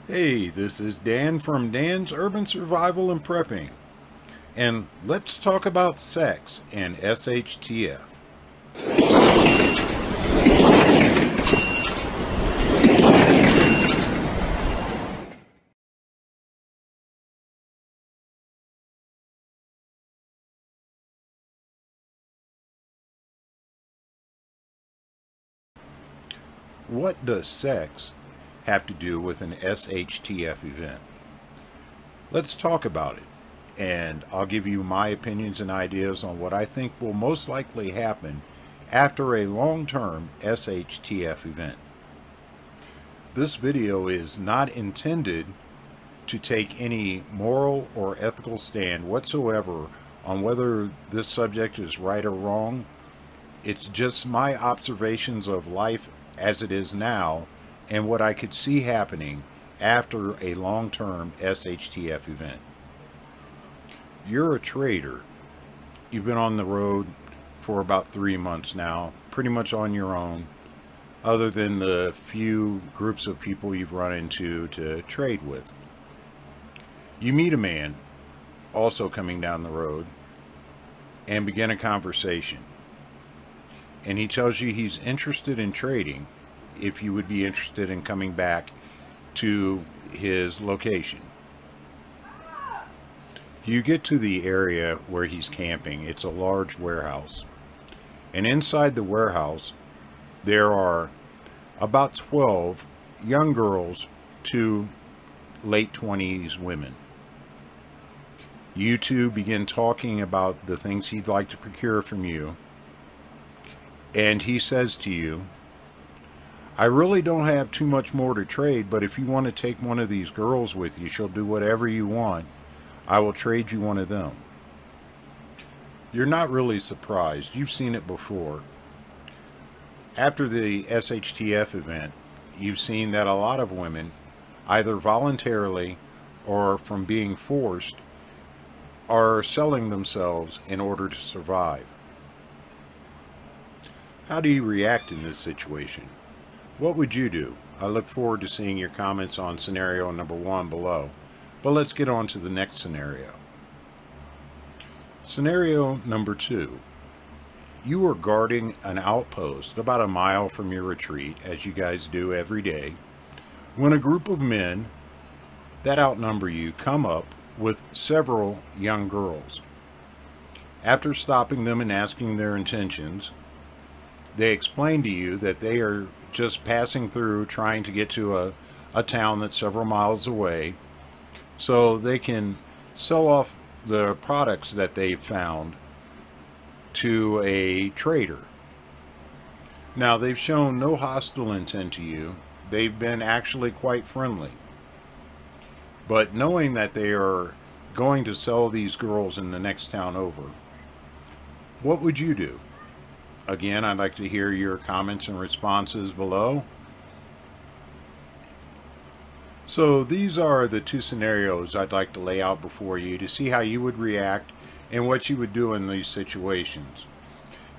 Hey, this is Dan from Dan's Urban Survival and Prepping, and let's talk about sex and s.h.t.f. What does sex have to do with an s.h.t.f. event? Let's talk about it, and I'll give you my opinions and ideas on what I think will most likely happen after a long-term s.h.t.f. event. This video is not intended to take any moral or ethical stand whatsoever on whether this subject is right or wrong. It's just my observations of life as it is now and what I could see happening after a long-term s.h.t.f. event. You're a trader. You've been on the road for about 3 months now, pretty much on your own, other than the few groups of people you've run into to trade with. You meet a man also coming down the road and begin a conversation. And he tells you he's interested in trading, if you would be interested in coming back to his location. You get to the area where he's camping. It's a large warehouse. And inside the warehouse, there are about 12 young girls to late 20s women. You two begin talking about the things he'd like to procure from you. And he says to you, I really don't have too much more to trade, but if you want to take one of these girls with you, she'll do whatever you want. I will trade you one of them. You're not really surprised. You've seen it before. After the s.h.t.f. event, you've seen that a lot of women, either voluntarily or from being forced, are selling themselves in order to survive. How do you react in this situation? What would you do? I look forward to seeing your comments on scenario number 1 below. But let's get on to the next scenario. Scenario number 2. You are guarding an outpost about a mile from your retreat, as you guys do every day, when a group of men that outnumber you come up with several young girls. After stopping them and asking their intentions, they explain to you that they are just passing through, trying to get to a town that's several miles away, so they can sell off the products that they've found to a trader. Now, they've shown no hostile intent to you. They've been actually quite friendly. But knowing that they are going to sell these girls in the next town over, what would you do? Again, I'd like to hear your comments and responses below. So these are the 2 scenarios I'd like to lay out before you to see how you would react and what you would do in these situations.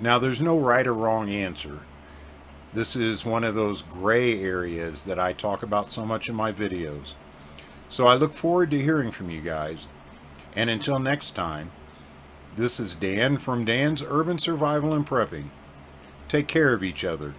Now, there's no right or wrong answer. This is one of those gray areas that I talk about so much in my videos. So I look forward to hearing from you guys. And until next time, this is Dan from Dan's Urban Survival and Prepping. Take care of each other.